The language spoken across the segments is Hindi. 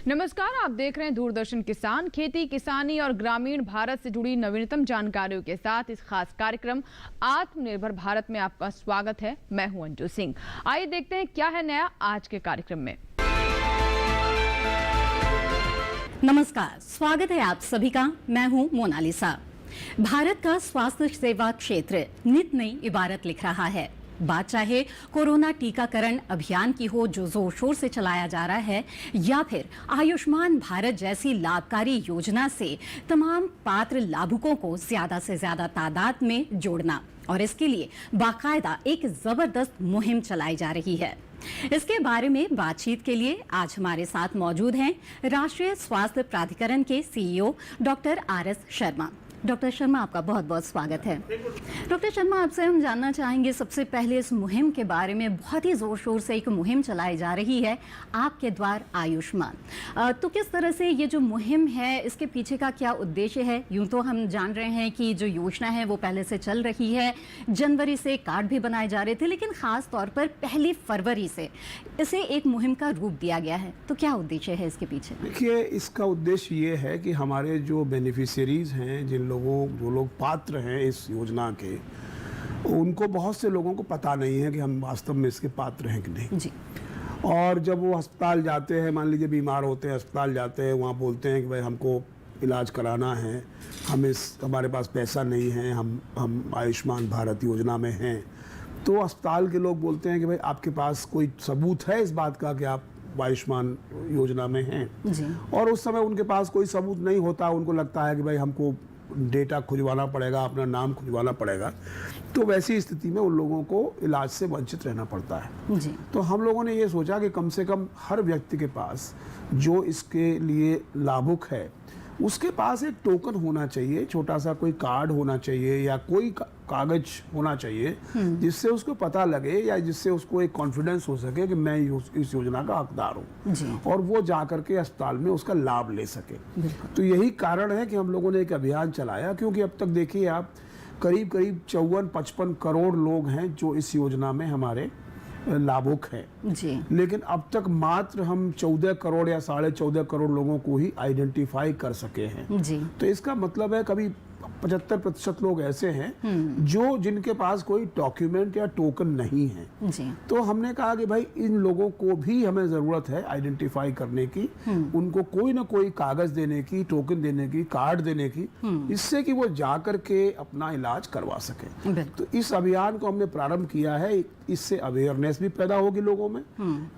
नमस्कार, आप देख रहे हैं दूरदर्शन किसान। खेती, किसानी और ग्रामीण भारत से जुड़ी नवीनतम जानकारियों के साथ इस खास कार्यक्रम आत्मनिर्भर भारत में आपका स्वागत है। मैं हूं अंजू सिंह। आइए देखते हैं क्या है नया आज के कार्यक्रम में। नमस्कार, स्वागत है आप सभी का। मैं हूं मोनालिसा। भारत का स्वास्थ्य सेवा क्षेत्र नित नई इबारत लिख रहा है। बात चाहे कोरोना टीकाकरण अभियान की हो जो जोर शोर से चलाया जा रहा है, या फिर आयुष्मान भारत जैसी लाभकारी योजना से तमाम पात्र लाभुकों को ज्यादा से ज्यादा तादाद में जोड़ना, और इसके लिए बाकायदा एक जबरदस्त मुहिम चलाई जा रही है। इसके बारे में बातचीत के लिए आज हमारे साथ मौजूद हैं राष्ट्रीय स्वास्थ्य प्राधिकरण के CEO doctor RS Sharma. Doctor Sharma, आपका बहुत बहुत स्वागत है। डॉक्टर शर्मा, आपसे हम जानना चाहेंगे सबसे पहले इस मुहिम के बारे में। बहुत ही जोर शोर से एक मुहिम चलाई जा रही है, आपके द्वार आयुष्मान। तो किस तरह से ये जो मुहिम है, इसके पीछे का क्या उद्देश्य है? यूं तो हम जान रहे हैं कि जो योजना है वो पहले से चल रही है, जनवरी से कार्ड भी बनाए जा रहे थे, लेकिन खास तौर पर 1 फरवरी से इसे एक मुहिम का रूप दिया गया है। तो क्या उद्देश्य है इसके पीछे? देखिए, इसका उद्देश्य ये है कि हमारे जो बेनिफिशियरीज हैं, जो लोग पात्र हैं इस योजना के, उनको बहुत से लोगों को पता नहीं है कि हम वास्तव में इसके पात्र हैं कि नहीं जी। और जब वो अस्पताल जाते हैं, मान लीजिए बीमार होते हैं, अस्पताल जाते हैं, वहाँ बोलते हैं कि भाई हमको इलाज कराना है, हमारे पास पैसा नहीं है, हम आयुष्मान भारत योजना में हैं। तो अस्पताल के लोग बोलते हैं कि भाई आपके पास कोई सबूत है इस बात का कि आप आयुष्मान योजना में हैं जी। और उस समय उनके पास कोई सबूत नहीं होता। उनको लगता है कि भाई हमको डेटा खुजवाना पड़ेगा, अपना नाम खुजवाना पड़ेगा। तो वैसी स्थिति में उन लोगों को इलाज से वंचित रहना पड़ता है जी। तो हम लोगों ने ये सोचा कि कम से कम हर व्यक्ति के पास जो इसके लिए लाभुक है, उसके पास एक टोकन होना चाहिए, छोटा सा कोई कार्ड होना चाहिए या कोई कागज होना चाहिए जिससे उसको पता लगे या जिससे उसको एक कॉन्फिडेंस हो सके कि मैं इस योजना का हकदार हूँ, और वो जा करके अस्पताल में उसका लाभ ले सके। तो यही कारण है कि हम लोगों ने एक अभियान चलाया, क्योंकि अब तक देखिए आप करीब 54-55 करोड़ लोग हैं जो इस योजना में हमारे लाभुक है जी। लेकिन अब तक मात्र हम 14 करोड़ या 14.5 करोड़ लोगों को ही आइडेंटिफाई कर सके हैं जी। तो इसका मतलब है कभी 75% लोग ऐसे हैं जिनके पास कोई डॉक्यूमेंट या टोकन नहीं है जी। तो हमने कहा कि भाई इन लोगों को भी हमें जरूरत है आइडेंटिफाई करने की, उनको कोई ना कोई कागज देने की, टोकन देने की, कार्ड देने की, इससे कि वो जा करके अपना इलाज करवा सके। तो इस अभियान को हमने प्रारंभ किया है। इससे अवेयरनेस भी पैदा होगी लोगों में,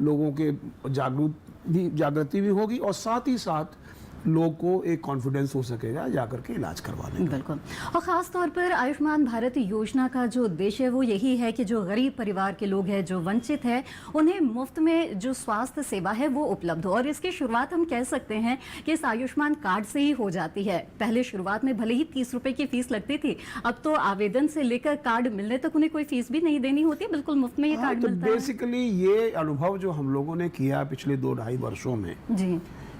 लोगों के जागृति भी होगी, और साथ ही साथ लोग को एक कॉन्फिडेंस हो सकेगा जाकर के इलाज करवाने का। बिल्कुल। और खास तौर पर आयुष्मान भारत योजना का जो उद्देश्य है वो यही है कि जो गरीब परिवार के लोग हैं, जो वंचित है, उन्हें मुफ्त में जो स्वास्थ्य सेवा है वो उपलब्ध हो। और इसकी शुरुआत हम कह सकते हैं कि इस आयुष्मान कार्ड से ही हो जाती है। पहले शुरुआत में भले ही 30 रुपए की फीस लगती थी, अब तो आवेदन से लेकर कार्ड मिलने तक उन्हें कोई फीस भी नहीं देनी होती, बिल्कुल मुफ्त में ये कार्ड मिलता है। बेसिकली ये अनुभव जो हम लोगों ने किया पिछले 2-2.5 वर्षों में जी,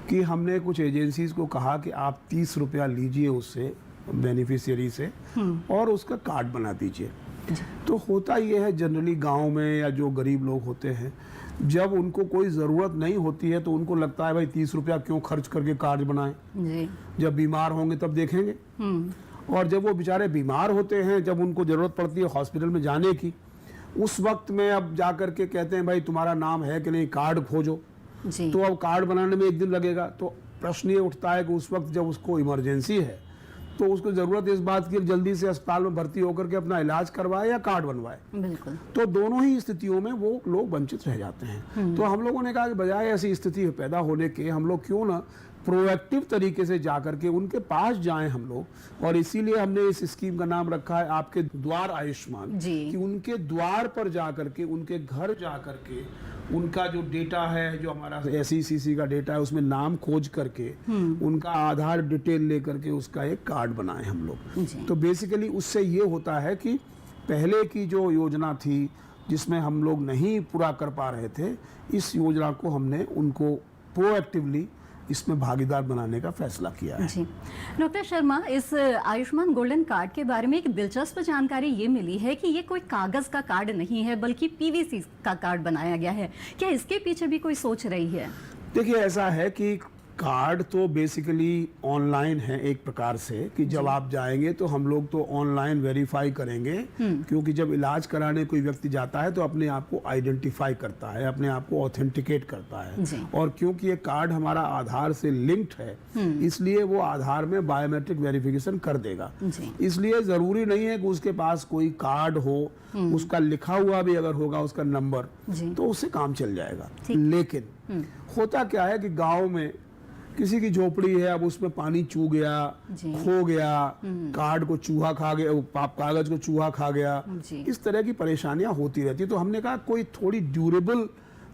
कि हमने कुछ एजेंसीज को कहा कि आप 30 रुपया लीजिए उससे, बेनिफिशियरी से, और उसका कार्ड बना दीजिए। तो होता ये है जनरली गांव में या जो गरीब लोग होते हैं, जब उनको कोई ज़रूरत नहीं होती है तो उनको लगता है भाई 30 रुपया क्यों खर्च करके कार्ड बनाएं, जब बीमार होंगे तब देखेंगे। और जब वो बेचारे बीमार होते हैं, जब उनको ज़रूरत पड़ती है हॉस्पिटल में जाने की, उस वक्त में अब जा करके कहते हैं भाई तुम्हारा नाम है कि नहीं, कार्ड खोजो जी। तो अब कार्ड बनाने में 1 दिन लगेगा। तो प्रश्न ये उठता है कि उस वक्त जब उसको इमरजेंसी है तो उसको जरूरत इस बात की जल्दी से अस्पताल में भर्ती होकर के अपना इलाज करवाए या कार्ड बनवाए। बिल्कुल। तो दोनों ही स्थितियों में वो लोग वंचित रह जाते हैं। तो हम लोगों ने कहा कि बजाय ऐसी स्थिति पैदा होने के, हम लोग क्यों ना प्रोएक्टिव तरीके से जाकर के उनके पास जाएं हम लोग। और इसीलिए हमने इस स्कीम का नाम रखा है आपके द्वार आयुष्मान, कि उनके द्वार पर जाकर के, उनके घर जाकर के, उनका जो डेटा है, जो हमारा SECC का डेटा है, उसमें नाम खोज करके, उनका आधार डिटेल लेकर के उसका एक कार्ड बनाए हम लोग। तो बेसिकली उससे ये होता है कि पहले की जो योजना थी जिसमें हम लोग नहीं पूरा कर पा रहे थे, इस योजना को हमने उनको प्रोएक्टिवली इसमें भागीदार बनाने का फैसला किया है। जी। डॉक्टर शर्मा, इस आयुष्मान गोल्डन कार्ड के बारे में एक दिलचस्प जानकारी ये मिली है कि ये कोई कागज का कार्ड नहीं है बल्कि PVC का कार्ड बनाया गया है। क्या इसके पीछे भी कोई सोच रही है? देखिए, ऐसा है कि कार्ड तो बेसिकली ऑनलाइन है एक प्रकार से, कि जब आप जाएंगे तो हम लोग तो ऑनलाइन वेरीफाई करेंगे, क्योंकि जब इलाज कराने कोई व्यक्ति जाता है तो अपने आप को आइडेंटिफाई करता है, अपने आप को ऑथेंटिकेट करता है। और क्योंकि ये कार्ड हमारा आधार से लिंक्ड है, इसलिए वो आधार में बायोमेट्रिक वेरिफिकेशन कर देगा। इसलिए जरूरी नहीं है कि उसके पास कोई कार्ड हो, उसका लिखा हुआ भी अगर होगा उसका नंबर, तो उससे काम चल जाएगा। लेकिन होता क्या है कि गांव में किसी की झोपड़ी है, अब उसमें पानी चू गया, खो गया, कार्ड को चूहा खा गया, कागज को चूहा खा गया, इस तरह की परेशानियां होती रहती। तो हमने कहा कोई थोड़ी ड्यूरेबल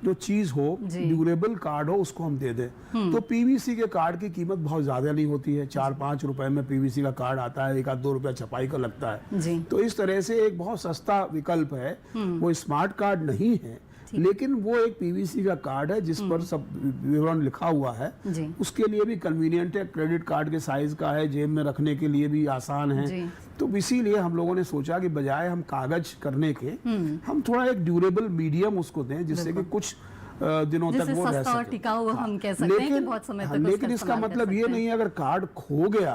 जो चीज हो, ड्यूरेबल कार्ड हो, उसको हम दे दें। तो पीवीसी के कार्ड की कीमत बहुत ज्यादा नहीं होती है, 4-5 रुपए में पीवीसी का कार्ड आता है, 1-2 रुपया छपाई का लगता है। तो इस तरह से एक बहुत सस्ता विकल्प है। वो स्मार्ट कार्ड नहीं है, लेकिन वो एक पीवीसी का कार्ड है जिस पर सब विवरण लिखा हुआ है। उसके लिए भी कन्वीनियंट है, क्रेडिट कार्ड के साइज का है, जेब में रखने के लिए भी आसान है। तो इसीलिए हम लोगों ने सोचा कि बजाय हम कागज करने के, हम थोड़ा एक ड्यूरेबल मीडियम उसको दें, जिससे कि कुछ दिनों तक वो रह सके। टिकाऊ हम कह सकते हैं कि बहुत समय तक लेकिन इसका मतलब ये नहीं है अगर कार्ड खो गया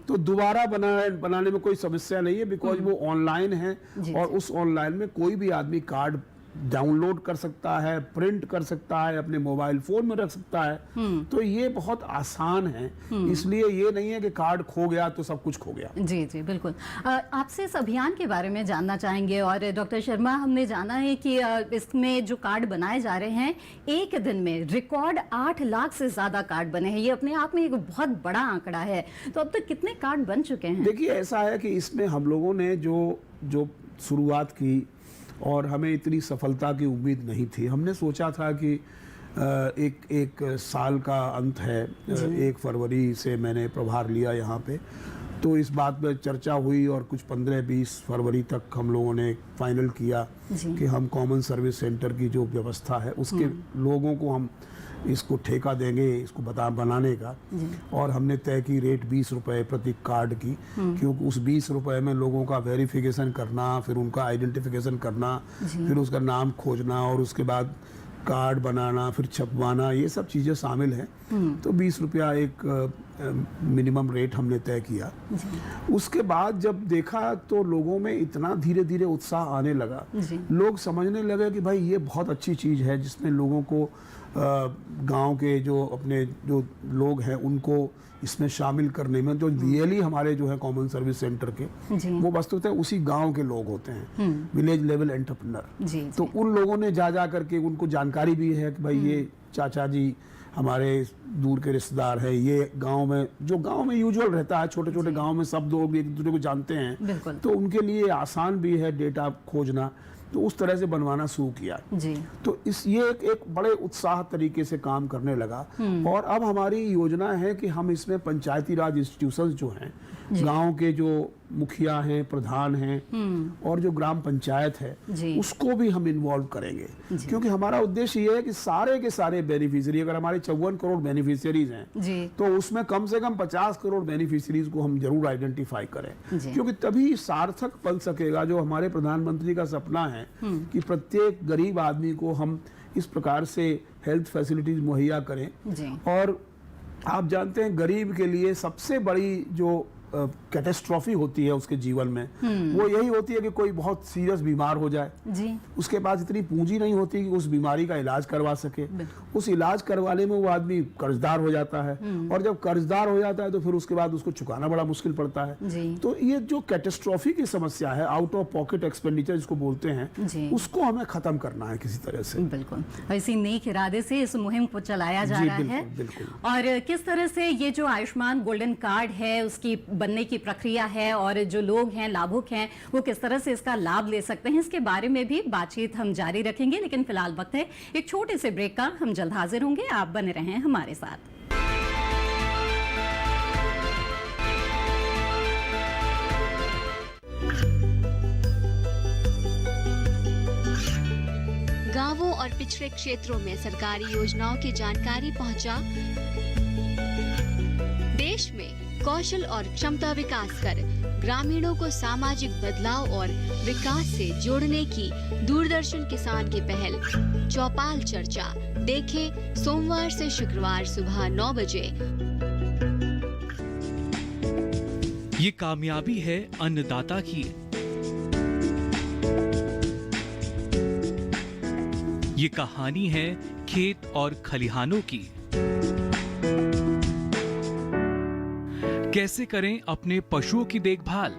तो दोबारा बनाने में कोई समस्या नहीं है, बिकॉज वो ऑनलाइन है और उस ऑनलाइन में कोई भी आदमी कार्ड डाउनलोड कर सकता है, प्रिंट कर सकता है, अपने मोबाइल फोन में रख सकता है। तो ये बहुत आसान है। इसलिए ये नहीं है कि कार्ड खो गया तो सब कुछ खो गया। जी जी बिल्कुल। आपसे इस अभियान के बारे में जानना चाहेंगे। और डॉक्टर शर्मा, हमने जाना है कि इसमें जो कार्ड बनाए जा रहे हैं, एक दिन में रिकॉर्ड 8 लाख से ज्यादा कार्ड बने हैं। ये अपने आप में एक बहुत बड़ा आंकड़ा है। तो अब तक कितने कार्ड बन चुके हैं? देखिए, ऐसा है कि इसमें हम लोगों ने जो शुरुआत की और हमें इतनी सफलता की उम्मीद नहीं थी। हमने सोचा था कि एक साल का अंत है, 1 फरवरी से मैंने प्रभार लिया यहाँ पे, तो इस बात पर चर्चा हुई और कुछ 15-20 फरवरी तक हम लोगों ने फाइनल किया कि हम कॉमन सर्विस सेंटर की जो व्यवस्था है उसके लोगों को हम इसको ठेका देंगे, इसको बनाने का। और हमने तय की रेट 20 रुपए प्रति कार्ड की, क्योंकि उस 20 रुपए में लोगों का वेरिफिकेशन करना, फिर उनका आइडेंटिफिकेशन करना, फिर उसका नाम खोजना और उसके बाद कार्ड बनाना, फिर छपवाना, ये सब चीज़ें शामिल हैं। तो 20 रुपया एक मिनिमम रेट हमने तय किया। उसके बाद जब देखा तो लोगों में इतना धीरे धीरे उत्साह आने लगा, लोग समझने लगे कि भाई ये बहुत अच्छी चीज़ है, जिसमें लोगों को गांव के जो अपने जो लोग हैं उनको इसमें शामिल करने में, जो रियली हमारे जो है कॉमन सर्विस सेंटर के, वो वस्तुतः उसी गांव के लोग होते हैं, विलेज लेवल एंटरप्रेन्योर। तो उन लोगों ने जा करके उनको जानकारी भी है कि भाई ये चाचा जी हमारे दूर के रिश्तेदार है, ये गांव में यूजुअल रहता है, छोटे छोटे गांव में सब लोग एक दूसरे को जानते हैं, तो उनके लिए आसान भी है डेटा खोजना। तो उस तरह से बनवाना शुरू किया तो ये एक बड़े उत्साह तरीके से काम करने लगा। और अब हमारी योजना है कि हम इसमें पंचायती राज इंस्टीट्यूशंस जो हैं, गांव के जो मुखिया हैं, प्रधान हैं और जो ग्राम पंचायत है, उसको भी हम इन्वॉल्व करेंगे, क्योंकि हमारा उद्देश्य ये है कि सारे के सारे बेनिफिशियरी, अगर हमारे 54 करोड़ बेनिफिशियरीज हैं तो उसमें कम से कम 50 करोड़ बेनिफिशियरीज को हम जरूर आइडेंटिफाई करें, क्योंकि तभी सार्थक बन सकेगा जो हमारे प्रधानमंत्री का सपना है कि प्रत्येक गरीब आदमी को हम इस प्रकार से हेल्थ फैसिलिटीज मुहैया करें। और आप जानते हैं गरीब के लिए सबसे बड़ी जो कैटेस्ट्रॉफी होती है उसके जीवन में, वो यही होती है कि कोई बहुत सीरियस बीमार हो जाए, उसके पास इतनी पूंजी नहीं होती कि उस बीमारी का इलाज करवा सके, उस इलाज करवाने में वो आदमी कर्जदार हो जाता है, और जब कर्जदार हो जाता है तो फिर उसके बाद उसको चुकाना बड़ा मुश्किल पड़ता है। तो ये जो कैटेस्ट्रॉफी की समस्या है, आउट ऑफ पॉकेट एक्सपेंडिचर जिसको बोलते हैं, उसको हमें खत्म करना है किसी तरह से। बिल्कुल, इसी नेक इरादे से इस मुहिम को चलाया जा रहा है। और किस तरह से ये जो आयुष्मान गोल्डन कार्ड है उसकी बनने की प्रक्रिया है और जो लोग हैं, लाभुक हैं, वो किस तरह से इसका लाभ ले सकते हैं, इसके बारे में भी बातचीत हम जारी रखेंगे। लेकिन फिलहाल वक्त है एक छोटे से ब्रेक का। हम जल्द हाजिर होंगे, आप बने रहें हमारे साथ। गांवों और पिछड़े क्षेत्रों में सरकारी योजनाओं की जानकारी पहुंचा। देश में कौशल और क्षमता विकास कर ग्रामीणों को सामाजिक बदलाव और विकास से जोड़ने की दूरदर्शन किसान की पहल चौपाल चर्चा देखें सोमवार से शुक्रवार सुबह 9 बजे। ये कामयाबी है अन्नदाता की। ये कहानी है खेत और खलिहानों की। कैसे करें अपने पशुओं की देखभाल,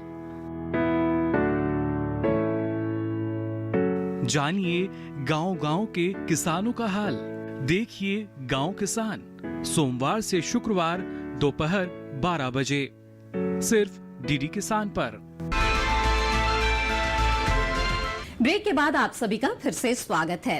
जानिए गांव-गांव के किसानों का हाल। देखिए गांव किसान सोमवार से शुक्रवार दोपहर 12 बजे सिर्फ डीडी किसान पर। ब्रेक के बाद आप सभी का फिर से स्वागत है।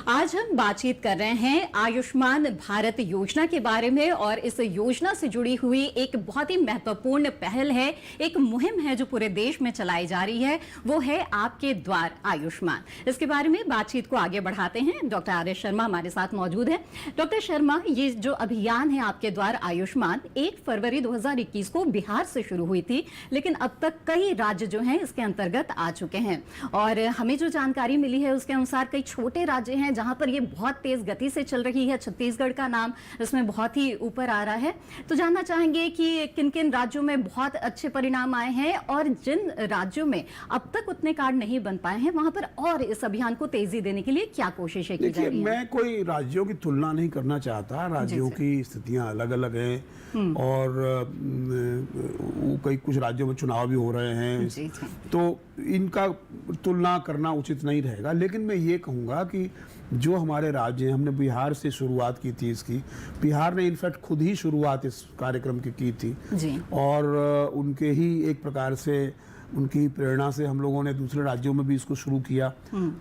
आज हम बातचीत कर रहे हैं आयुष्मान भारत योजना के बारे में और इस योजना से जुड़ी हुई एक बहुत ही महत्वपूर्ण पहल है, एक मुहिम है जो पूरे देश में चलाई जा रही है, वो है आपके द्वार आयुष्मान। इसके बारे में बातचीत को आगे बढ़ाते हैं। Doctor R S. शर्मा हमारे साथ मौजूद है। डॉक्टर शर्मा, ये जो अभियान है आपके द्वार आयुष्मान 1 फरवरी 2021 को बिहार से शुरू हुई थी, लेकिन अब तक कई राज्य जो हैं इसके अंतर्गत आ चुके हैं और हमें जो जानकारी मिली है उसके अनुसार कई छोटे राज्य हैं जहां पर ये बहुत तेज गति से चल रही है। छत्तीसगढ़ का नाम इसमें बहुत ही ऊपर आ रहा है। तो जानना चाहेंगे कि किन किन राज्यों में बहुत अच्छे परिणाम आए हैं और जिन राज्यों में अब तक उतने कार्ड नहीं बन पाए हैं वहां पर और इस अभियान को तेजी देने के लिए क्या कोशिशें की जा रही हैं? मैं कोई राज्यों की तुलना नहीं करना चाहता। राज्यों की स्थितियां अलग अलग हैं और कई कुछ राज्यों में चुनाव भी हो रहे हैं, तो इनका तुलना करना उचित नहीं रहेगा। लेकिन मैं ये कहूँगा कि जो हमारे राज्य हैं, हमने बिहार से शुरुआत की थी इसकी। बिहार ने इनफैक्ट खुद ही शुरुआत इस कार्यक्रम की थी जी। और उनके ही एक प्रकार से उनकी प्रेरणा से हम लोगों ने दूसरे राज्यों में भी इसको शुरू किया।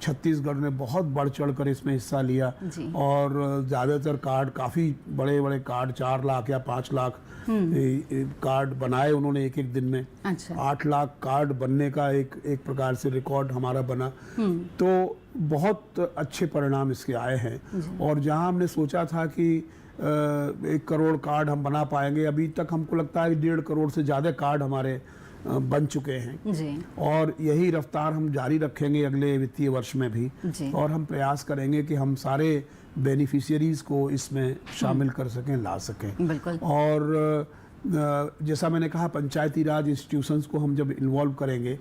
छत्तीसगढ़ ने बहुत बढ़ चढ़ कर इसमें हिस्सा लिया और ज़्यादातर कार्ड, काफ़ी बड़े बड़े कार्ड, 4 लाख या 5 लाख कार्ड बनाए उन्होंने एक दिन में। अच्छा। 8 लाख कार्ड बनने का एक प्रकार से रिकॉर्ड हमारा बना। तो बहुत अच्छे परिणाम इसके आए हैं और जहां हमने सोचा था कि 1 करोड़ कार्ड हम बना पाएंगे, अभी तक हमको लगता है 1.5 करोड़ से ज़्यादा कार्ड हमारे बन चुके हैं जी। और यही रफ्तार हम जारी रखेंगे अगले वित्तीय वर्ष में भी जी। और हम प्रयास करेंगे कि हम सारे बेनिफिशियरीज को इसमें शामिल कर सकें, ला सकें। बिल्कुल। और जैसा मैंने कहा, पंचायती राज इंस्टीट्यूशंस को हम जब इन्वॉल्व करेंगे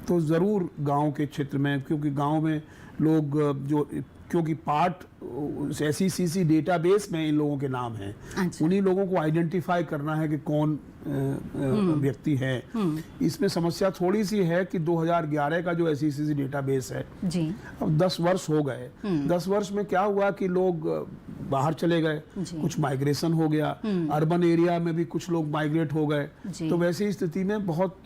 तो ज़रूर गांव के क्षेत्र में, क्योंकि गांव में लोग क्योंकि पार्ट SECC डेटाबेस में इन लोगों के नाम हैं। अच्छा। उन्हीं लोगों को आइडेंटिफाई करना है कि कौन व्यक्ति है। इसमें समस्या थोड़ी सी है कि 2011 का जो SECC डेटाबेस है जी। अब 10 वर्ष हो गए। 10 वर्ष में क्या हुआ कि लोग बाहर चले गए, कुछ माइग्रेशन हो गया, अर्बन एरिया में भी कुछ लोग माइग्रेट हो गए, तो वैसी स्थिति में बहुत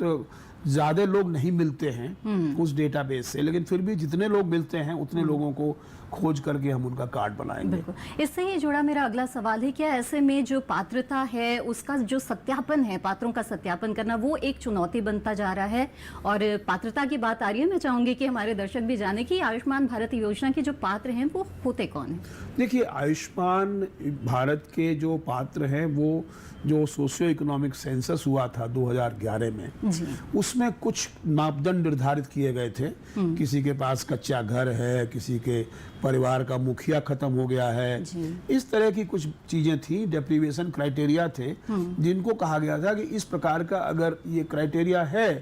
ज़्यादा लोग नहीं मिलते हैं उस डेटाबेस से। लेकिन फिर भी जितने लोग मिलते हैं उतने लोगों को खोज करके हम उनका कार्ड बनाएंगे। बिल्कुल। इससे ही जुड़ा मेरा अगला सवाल है, क्या ऐसे में जो पात्रता है उसका जो सत्यापन है, पात्रों का सत्यापन करना, वो एक चुनौती बनता जा रहा है? और पात्रता की बात आ रही है, मैं चाहूंगी कि हमारे दर्शक भी जाने कि आयुष्मान भारत योजना के जो पात्र हैं वो होते कौन हैं? देखिए, आयुष्मान भारत के जो पात्र हैं वो जो सोशियो इकोनॉमिक सेंसस हुआ था 2011 में जी। उसमें कुछ मापदंड निर्धारित किए गए थे। किसी के पास कच्चा घर है, किसी के परिवार का मुखिया खत्म हो गया है, इस तरह की कुछ चीजें थी, डेप्रीवेशन क्राइटेरिया थे जिनको कहा गया था कि इस प्रकार का अगर ये क्राइटेरिया है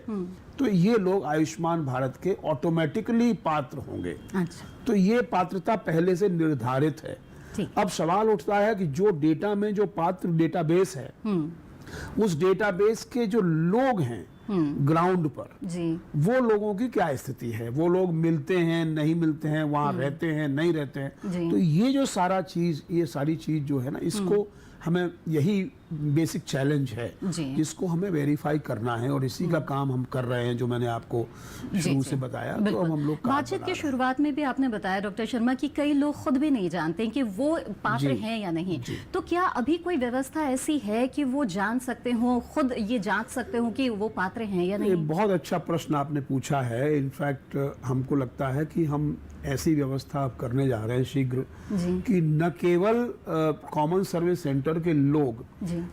तो ये लोग आयुष्मान भारत के ऑटोमेटिकली पात्र होंगे। अच्छा। तो ये पात्रता पहले से निर्धारित है। अब सवाल उठता है कि जो डेटा में जो पात्र डेटाबेस है उस डेटाबेस के जो लोग हैं ग्राउंड पर जी। वो लोगों की क्या स्थिति है, वो लोग मिलते हैं नहीं मिलते हैं, वहां रहते हैं नहीं रहते हैं। तो ये जो सारी चीज जो है ना, इसको हमें यही बेसिक चैलेंज है जिसको हमें वेरीफाई करना है और इसी का काम हम कर रहे हैं, जो मैंने आपको शुरू से बताया। तो अब हम लोग बातचीत की शुरुआत में भी आपने बताया डॉक्टर शर्मा कि कई लोग खुद भी नहीं जानते कि वो पात्र हैं या नहीं। तो क्या अभी कोई व्यवस्था ऐसी है कि वो जान सकते हो, खुद ये जांच सकते हो कि वो पात्र हैं या नहीं? बहुत अच्छा प्रश्न आपने पूछा है। इनफैक्ट हमको लगता है कि हम ऐसी व्यवस्था अब करने जा रहे हैं शीघ्र कि न केवल कॉमन सर्विस सेंटर के लोग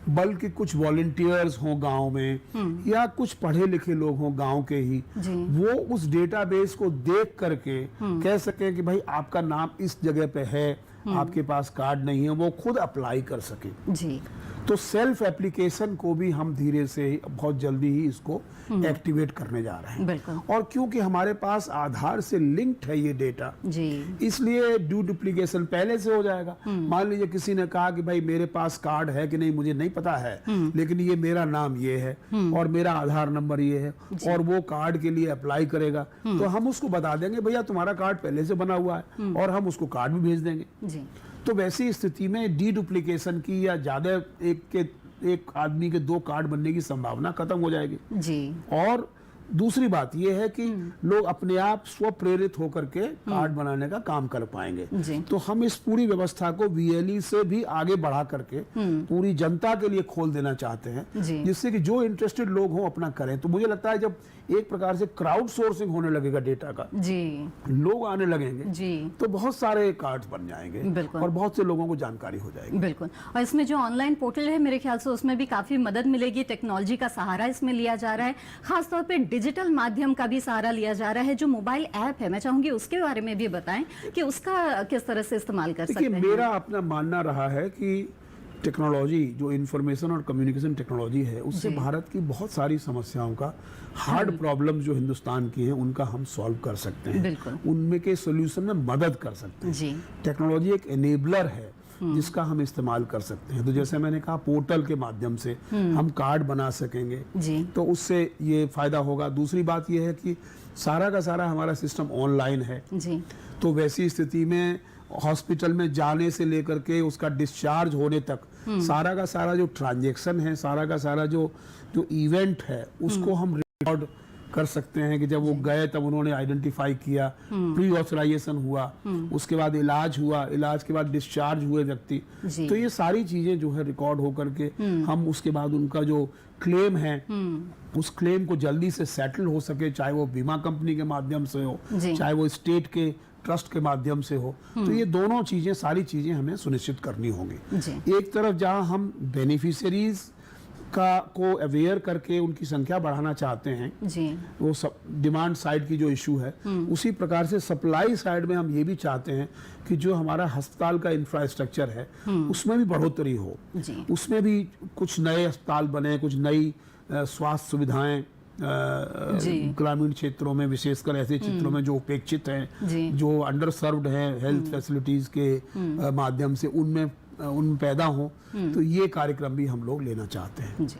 बल्कि कुछ वॉलंटियर्स हों गांव में या कुछ पढ़े लिखे लोग हों गांव के ही, वो उस डेटाबेस को देख करके कह सकें कि भाई आपका नाम इस जगह पे है, आपके पास कार्ड नहीं है, वो खुद अप्लाई कर सके। जी। तो सेल्फ एप्लीकेशन को भी हम धीरे से बहुत जल्दी ही इसको एक्टिवेट करने जा रहे हैं। बिल्कुल। और क्योंकि हमारे पास आधार से लिंक्ड है ये डेटा, जी। इसलिए ड्यू डुप्लीकेशन पहले से हो जाएगा। मान लीजिए किसी ने कहा कि भाई मेरे पास कार्ड है कि नहीं मुझे नहीं पता है, लेकिन ये मेरा नाम ये है और मेरा आधार नंबर ये है और वो कार्ड के लिए अप्लाई करेगा, तो हम उसको बता देंगे भैया तुम्हारा कार्ड पहले से बना हुआ है और हम उसको कार्ड भी भेज देंगे। जी। तो वैसी स्थिति में डी डुप्लीकेशन की या ज्यादा एक आदमी के 2 कार्ड बनने की संभावना खत्म हो जाएगी। जी। और दूसरी बात यह है कि लोग अपने आप स्व प्रेरित होकर के कार्ड बनाने का काम कर पाएंगे। जी। तो हम इस पूरी व्यवस्था को VLE से भी आगे बढ़ा करके पूरी जनता के लिए खोल देना चाहते हैं, जी। जिससे कि जो इंटरेस्टेड लोग हों अपना करें। तो मुझे लगता है जब एक प्रकार से क्राउड सोर्सिंग होने लगेगा डेटा का, जी। लोग आने लगेंगे, जी। तो बहुत सारे कार्ड्स बन जाएंगे बिल्कुल। और बहुत से लोगों को जानकारी हो जाएगी। बिल्कुल। और इसमें जो ऑनलाइन पोर्टल है मेरे ख्याल से उसमें भी काफी मदद मिलेगी। टेक्नोलॉजी का सहारा इसमें लिया जा रहा है, खासतौर पे डिजिटल माध्यम का भी सहारा लिया जा रहा है। जो मोबाइल ऐप है, मैं चाहूंगी उसके बारे में भी बताएं कि उसका किस तरह से इस्तेमाल कर सकते हैं। मेरा अपना मानना रहा है कि टेक्नोलॉजी जो इंफॉर्मेशन और कम्युनिकेशन टेक्नोलॉजी है, उससे भारत की बहुत सारी समस्याओं का, हार्ड प्रॉब्लम्स जो हिंदुस्तान की हैं उनका हम सॉल्व कर सकते हैं। बिल्कुल। उनमें के सोल्यूशन में मदद कर सकते हैं। जी। टेक्नोलॉजी एक एनेबलर है जिसका हम इस्तेमाल कर सकते हैं। तो जैसे मैंने कहा, पोर्टल के माध्यम से हम कार्ड बना सकेंगे, जी। तो उससे ये फायदा होगा। दूसरी बात ये है कि सारा का सारा हमारा सिस्टम ऑनलाइन है। जी। तो वैसी स्थिति में हॉस्पिटल में जाने से लेकर के उसका डिस्चार्ज होने तक सारा का सारा जो ट्रांजैक्शन है, सारा का सारा जो इवेंट है, उसको हम रिकॉर्ड कर सकते हैं कि जब वो गए तब उन्होंने आइडेंटिफाई किया, प्री ऑथराइजेशन हुआ, उसके बाद इलाज हुआ, इलाज के बाद डिस्चार्ज हुए व्यक्ति। तो ये सारी चीजें जो है रिकॉर्ड होकर के हम उसके बाद उनका जो क्लेम है उस क्लेम को जल्दी से सेटल हो सके, चाहे वो बीमा कंपनी के माध्यम से हो, चाहे वो स्टेट के ट्रस्ट के माध्यम से हो। तो ये दोनों चीजें, सारी चीजें हमें सुनिश्चित करनी होंगी। एक तरफ जहां हम बेनिफिशियरीज को अवेयर करके उनकी संख्या बढ़ाना चाहते हैं, जी। वो डिमांड साइड की जो इशू है, उसी प्रकार से सप्लाई साइड में हम ये भी चाहते हैं कि जो हमारा अस्पताल का इंफ्रास्ट्रक्चर है उसमें भी बढ़ोतरी हो। जी। उसमें भी कुछ नए अस्पताल बने, कुछ नई स्वास्थ्य सुविधाएं ग्रामीण क्षेत्रों में, विशेषकर ऐसे क्षेत्रों में जो उपेक्षित हैं, जो अंडर सर्व्ड हैं हेल्थ फैसिलिटीज के माध्यम से, उनमें पैदा हो। तो ये कार्यक्रम भी हम लोग लेना चाहते हैं। जी।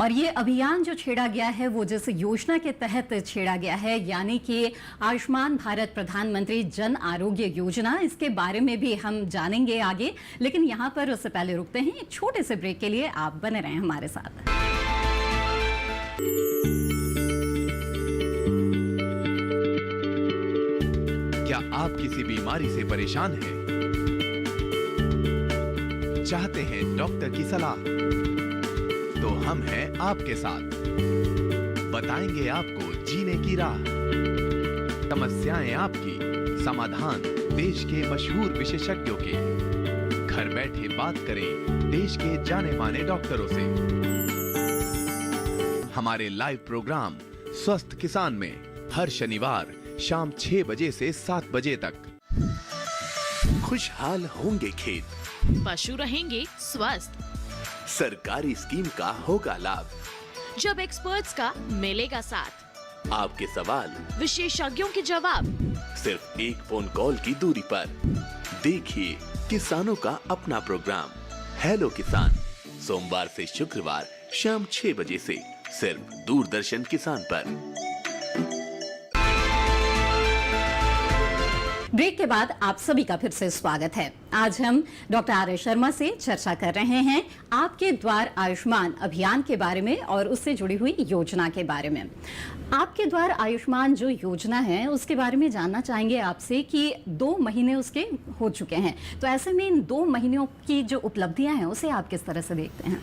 और ये अभियान जो छेड़ा गया है वो जिस योजना के तहत छेड़ा गया है, यानी कि आयुष्मान भारत प्रधानमंत्री जन आरोग्य योजना, इसके बारे में भी हम जानेंगे आगे। लेकिन यहाँ पर उससे पहले रुकते हैं एक छोटे से ब्रेक के लिए। आप बने रहें हमारे साथ। क्या आप किसी बीमारी से परेशान हैं? चाहते हैं डॉक्टर की सलाह? तो हम हैं आपके साथ, बताएंगे आपको जीने की राह। समस्याएं आपकी, समाधान देश के मशहूर विशेषज्ञों के। घर बैठे बात करें देश के जाने माने डॉक्टरों से। हमारे लाइव प्रोग्राम स्वस्थ किसान में हर शनिवार शाम 6 बजे से 7 बजे तक। खुशहाल होंगे खेत, पशु रहेंगे स्वस्थ, सरकारी स्कीम का होगा लाभ, जब एक्सपर्ट्स का मिलेगा साथ, आपके सवाल विशेषज्ञों के जवाब, सिर्फ एक फोन कॉल की दूरी पर। देखिए किसानों का अपना प्रोग्राम हेलो किसान, सोमवार से शुक्रवार शाम 6 बजे से सिर्फ दूरदर्शन किसान पर। ब्रेक के बाद आप सभी का फिर से स्वागत है। आज हम डॉक्टर आर एस शर्मा से चर्चा कर रहे हैं आपके द्वार आयुष्मान अभियान के बारे में और उससे जुड़ी हुई योजना के बारे में। आपके द्वार आयुष्मान जो योजना है उसके बारे में जानना चाहेंगे आपसे कि 2 महीने उसके हो चुके हैं, तो ऐसे में इन 2 महीनों की जो उपलब्धियां हैं उसे आप किस तरह से देखते हैं?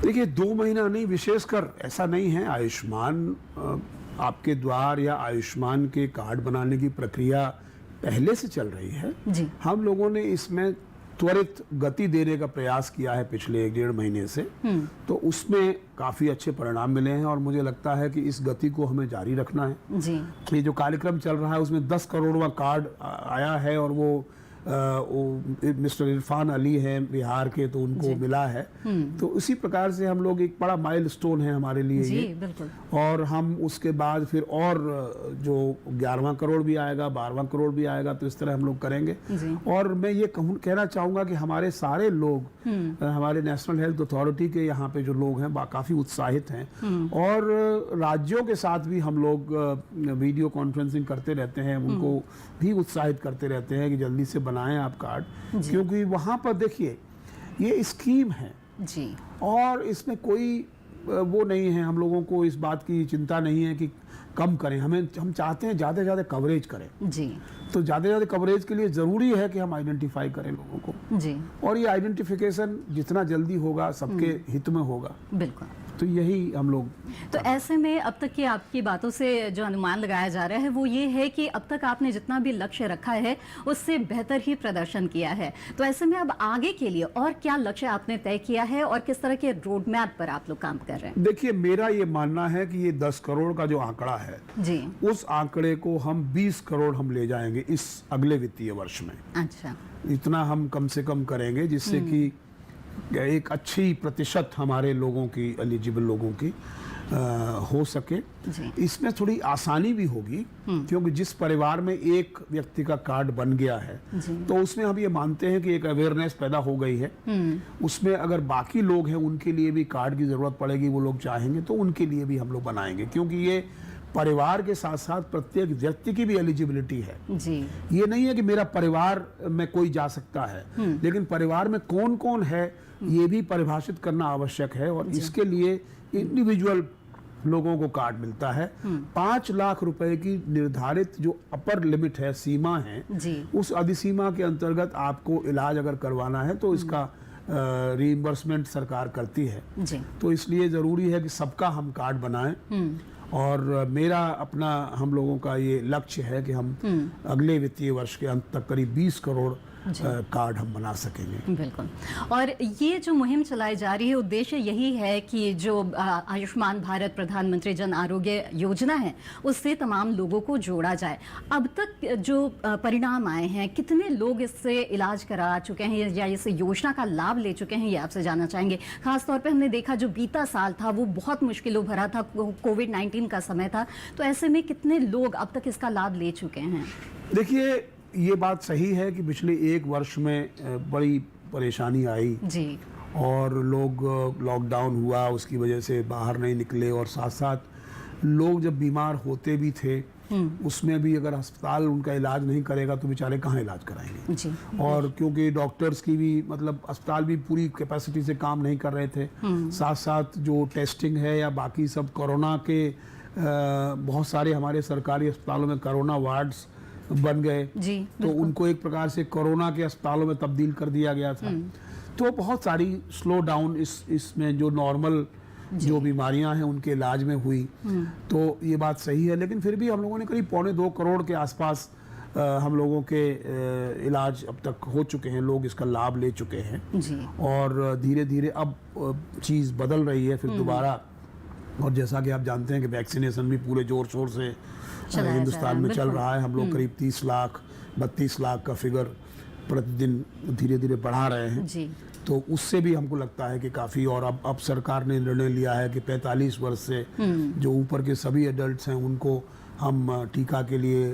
देखिए, 2 महीना नहीं, विशेषकर ऐसा नहीं है। आयुष्मान आपके द्वार या आयुष्मान के कार्ड बनाने की प्रक्रिया पहले से चल रही है। जी। हम लोगों ने इसमें त्वरित गति देने का प्रयास किया है पिछले 1-1.5 महीने से, तो उसमें काफी अच्छे परिणाम मिले हैं और मुझे लगता है कि इस गति को हमें जारी रखना है। जी। ये जो कार्यक्रम चल रहा है उसमें 10 करोड़वां कार्ड आया है और वो मिस्टर इरफान अली हैं बिहार के, तो उनको मिला है। तो उसी प्रकार से हम लोग, एक बड़ा माइलस्टोन है हमारे लिए जी, ये। बिल्कुल। और हम उसके बाद फिर और जो 11वां करोड़ भी आएगा, 12वां करोड़ भी आएगा, तो इस तरह हम लोग करेंगे। और मैं ये कहना चाहूँगा कि हमारे सारे लोग, हमारे नेशनल हेल्थ अथॉरिटी के यहाँ पे जो लोग हैं काफ़ी उत्साहित हैं, और राज्यों के साथ भी हम लोग वीडियो कॉन्फ्रेंसिंग करते रहते हैं, उनको भी उत्साहित करते रहते हैं कि जल्दी से बनाएं आप कार्ड, क्योंकि वहाँ पर देखिए ये स्कीम है जी, और इसमें कोई वो नहीं है, हम लोगों को इस बात की चिंता नहीं है कि कम करें, हम चाहते हैं ज़्यादा से ज़्यादा कवरेज करें। जी, तो ज़्यादा से ज़्यादा कवरेज के लिए ज़रूरी है कि हम आइडेंटिफाई करें लोगों को, जी, और ये आइडेंटिफिकेशन जितना जल्दी होगा सबके हित में होगा। बिल्कुल। तो यही हम लोग, तो ऐसे में अब तक की आपकी बातों से जो अनुमान लगाया जा रहा है वो ये है कि अब तक आपने जितना भी लक्ष्य रखा है उससे बेहतर ही प्रदर्शन किया है। तो ऐसे में अब आगे के लिए और क्या लक्ष्य आपने तय किया है और किस तरह के रोड मैप पर आप लोग काम कर रहे हैं? देखिए मेरा ये मानना है कि ये 10 करोड़ का जो आंकड़ा है जी, उस आंकड़े को हम 20 करोड़ हम ले जाएंगे इस अगले वित्तीय वर्ष में। अच्छा, इतना हम कम से कम करेंगे जिससे कि एक अच्छी प्रतिशत हमारे लोगों की, एलिजिबल लोगों की हो सके। जी, इसमें थोड़ी आसानी भी होगी, क्योंकि जिस परिवार में एक व्यक्ति का कार्ड बन गया है तो उसमें हम ये मानते हैं कि एक अवेयरनेस पैदा हो गई है। उसमें अगर बाकी लोग हैं उनके लिए भी कार्ड की जरूरत पड़ेगी, वो लोग चाहेंगे तो उनके लिए भी हम लोग बनाएंगे, क्योंकि ये परिवार के साथ साथ प्रत्येक व्यक्ति की भी एलिजिबिलिटी है। जी, ये नहीं है कि मेरा परिवार में कोई जा सकता है, लेकिन परिवार में कौन कौन है ये भी परिभाषित करना आवश्यक है, और इसके लिए इंडिविजुअल लोगों को कार्ड मिलता है। 5 लाख रुपए की निर्धारित जो अपर लिमिट है, सीमा है, जी, उस अधिसीमा के अंतर्गत आपको इलाज अगर करवाना है तो इसका रीइंबर्समेंट सरकार करती है। जी, तो इसलिए ज़रूरी है कि सबका हम कार्ड बनाएं, और मेरा अपना, हम लोगों का ये लक्ष्य है कि हम अगले वित्तीय वर्ष के अंत तक करीब 20 करोड़ कार्ड हम बना सकेंगे। बिल्कुल। और ये जो मुहिम चलाई जा रही है, उद्देश्य यही है कि जो आयुष्मान भारत प्रधानमंत्री जन आरोग्य योजना है उससे तमाम लोगों को जोड़ा जाए। अब तक जो परिणाम आए हैं, कितने लोग इससे इलाज करा चुके हैं या इस योजना का लाभ ले चुके हैं, ये आपसे जानना चाहेंगे। खासतौर पे हमने देखा जो बीता साल था वो बहुत मुश्किलों भरा था, कोविड-19 का समय था, तो ऐसे में कितने लोग अब तक इसका लाभ ले चुके हैं? देखिए ये बात सही है कि पिछले 1 वर्ष में बड़ी परेशानी आई जी, और लोग, लॉकडाउन हुआ उसकी वजह से बाहर नहीं निकले, और साथ साथ लोग जब बीमार होते भी थे उसमें भी अगर अस्पताल उनका इलाज नहीं करेगा तो बेचारे कहाँ इलाज कराएंगे। जी, और क्योंकि डॉक्टर्स की भी, मतलब अस्पताल भी पूरी कैपेसिटी से काम नहीं कर रहे थे, साथ साथ जो टेस्टिंग है या बाकी सब, कोरोना के बहुत सारे हमारे सरकारी अस्पतालों में कोरोना वार्ड्स बन गए, जी, तो उनको एक प्रकार से कोरोना के अस्पतालों में तब्दील कर दिया गया था। तो बहुत सारी स्लो डाउन इसमें जो नॉर्मल जो बीमारियां हैं उनके इलाज में हुई। तो ये बात सही है, लेकिन फिर भी हम लोगों ने करीब 2.25 करोड़ के आसपास हम लोगों के इलाज अब तक हो चुके हैं, लोग इसका लाभ ले चुके हैं। जी, और धीरे धीरे अब चीज़ बदल रही है फिर दोबारा, और जैसा कि आप जानते हैं कि वैक्सीनेशन भी पूरे जोर शोर से हिंदुस्तान में चल रहा है। हम लोग करीब 30 लाख 32 लाख का फिगर प्रतिदिन धीरे धीरे बढ़ा रहे हैं। जी, तो उससे भी हमको लगता है कि काफ़ी, और अब सरकार ने निर्णय लिया है कि 45 वर्ष से जो ऊपर के सभी एडल्ट्स हैं उनको हम टीका के लिए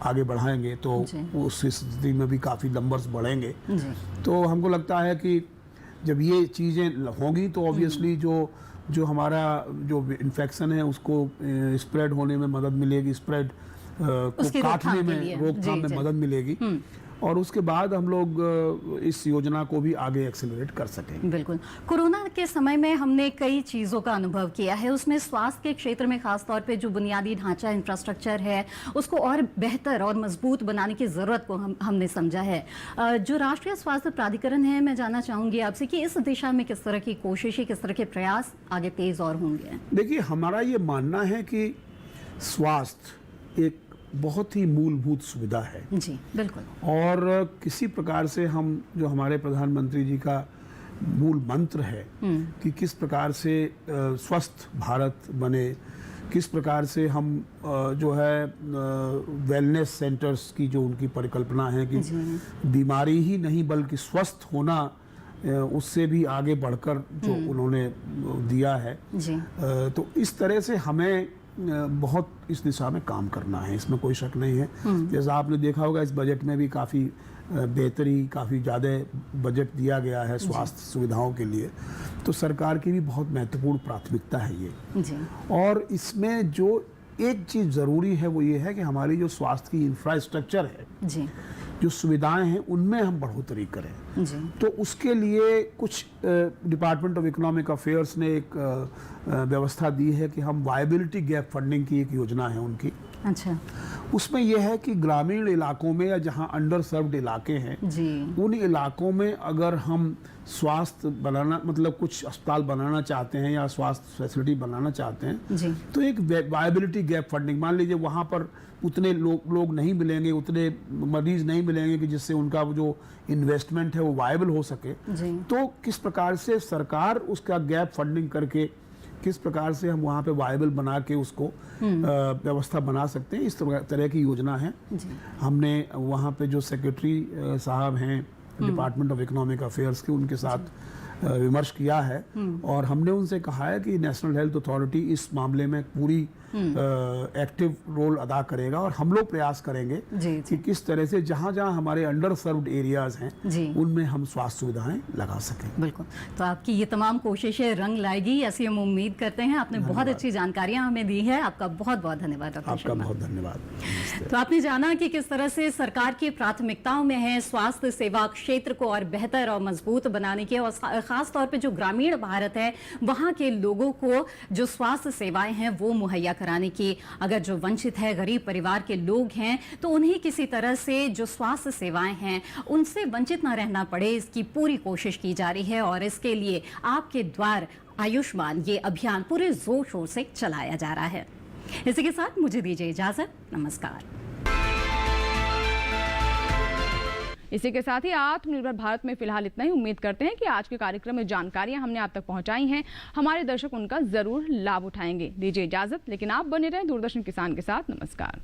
आगे बढ़ाएंगे, तो उस स्थिति में भी काफ़ी नंबर्स बढ़ेंगे। तो हमको लगता है कि जब ये चीज़ें होंगी तो ऑब्वियसली जो हमारा जो इन्फेक्शन है उसको स्प्रेड होने में मदद मिलेगी, स्प्रेड को काटने में, रोकथाम में मदद मिलेगी, और उसके बाद हम लोग इस योजना को भी आगे एक्सेलरेट कर सकें। बिल्कुल। कोरोना के समय में हमने कई चीज़ों का अनुभव किया है, उसमें स्वास्थ्य के क्षेत्र में खासतौर पे जो बुनियादी ढांचा इंफ्रास्ट्रक्चर है उसको और बेहतर और मजबूत बनाने की ज़रूरत को हमने समझा है। जो राष्ट्रीय स्वास्थ्य प्राधिकरण है, मैं जानना चाहूँगी आपसे कि इस दिशा में किस तरह की कोशिशें, किस तरह के प्रयास आगे तेज़ और होंगे? देखिए हमारा ये मानना है कि स्वास्थ्य एक बहुत ही मूलभूत सुविधा है। जी, बिल्कुल। और किसी प्रकार से हम, जो हमारे प्रधानमंत्री जी का मूल मंत्र है कि किस प्रकार से स्वस्थ भारत बने, किस प्रकार से हम जो है वेलनेस सेंटर्स की जो उनकी परिकल्पना है कि बीमारी ही नहीं बल्कि स्वस्थ होना उससे भी आगे बढ़कर जो उन्होंने दिया है जी। तो इस तरह से हमें बहुत इस दिशा में काम करना है, इसमें कोई शक नहीं है। जैसा आपने देखा होगा इस बजट में भी काफ़ी बेहतरी, काफ़ी ज़्यादा बजट दिया गया है स्वास्थ्य सुविधाओं के लिए, तो सरकार की भी बहुत महत्वपूर्ण प्राथमिकता है ये जी। और इसमें जो एक चीज़ ज़रूरी है वो ये है कि हमारी जो स्वास्थ्य की इंफ्रास्ट्रक्चर है जी। जो सुविधाएं हैं उनमें हम बढ़ोतरी करें। जी। तो उसके लिए कुछ डिपार्टमेंट ऑफ इकोनॉमिक अफेयर्स ने एक व्यवस्था दी है कि हम वायबिलिटी गैप फंडिंग की एक योजना है उनकी। अच्छा। उसमें यह है कि ग्रामीण इलाकों में या जहां अंडर सर्व्ड इलाके हैं जी। उन इलाकों में अगर हम स्वास्थ्य बनाना मतलब कुछ अस्पताल बनाना चाहते हैं या स्वास्थ्य फैसिलिटी बनाना चाहते हैं जी। तो एक वायबिलिटी गैप फंडिंग, मान लीजिए वहाँ पर उतने लोग नहीं मिलेंगे, उतने मरीज नहीं मिलेंगे कि जिससे उनका वो जो इन्वेस्टमेंट है वो वायबल हो सके, जी। तो किस प्रकार से सरकार उसका गैप फंडिंग करके किस प्रकार से हम वहाँ पे वायबल बना के उसको व्यवस्था बना सकते हैं, इस तरह की योजना है। हमने वहाँ पे जो सेक्रेटरी साहब हैं डिपार्टमेंट ऑफ इकोनॉमिक अफेयर्स के, उनके साथ विमर्श किया है और हमने उनसे कहा है कि नेशनल हेल्थ अथॉरिटी इस मामले में पूरी एक्टिव रोल अदा करेगा और हम लोग प्रयास करेंगे जी। कि किस तरह से जहाँ जहाँ हमारे अंडर सर्व्ड एरियाज हैं जी। उनमें हम स्वास्थ्य सुविधाएं लगा सकें। बिल्कुल, तो आपकी ये तमाम कोशिशें रंग लाएगी ऐसी हम उम्मीद करते हैं। आपने बहुत अच्छी जानकारियां हमें दी है, आपका बहुत बहुत धन्यवाद डॉक्टर आपका शर्मा। बहुत धन्यवाद। तो आपने जाना कि किस तरह से सरकार की प्राथमिकताओं में है स्वास्थ्य सेवा क्षेत्र को और बेहतर और मजबूत बनाने के, और खास तौर पे जो ग्रामीण भारत है वहाँ के लोगों को जो स्वास्थ्य सेवाएं हैं वो मुहैया कराने की। अगर जो वंचित है, गरीब परिवार के लोग हैं, तो उन्हें किसी तरह से जो स्वास्थ्य सेवाएं हैं उनसे वंचित न रहना पड़े, इसकी पूरी कोशिश की जा रही है। और इसके लिए आपके द्वार आयुष्मान ये अभियान पूरे जोर शोर से चलाया जा रहा है। इसी के साथ मुझे दीजिए इजाजत, नमस्कार। इसी के साथ ही आत्मनिर्भर भारत में फिलहाल इतना ही। उम्मीद करते हैं कि आज के कार्यक्रम में जानकारियां हमने आप तक पहुंचाई हैं, हमारे दर्शक उनका जरूर लाभ उठाएंगे। दीजिए इजाजत, लेकिन आप बने रहें दूरदर्शन किसान के साथ। नमस्कार।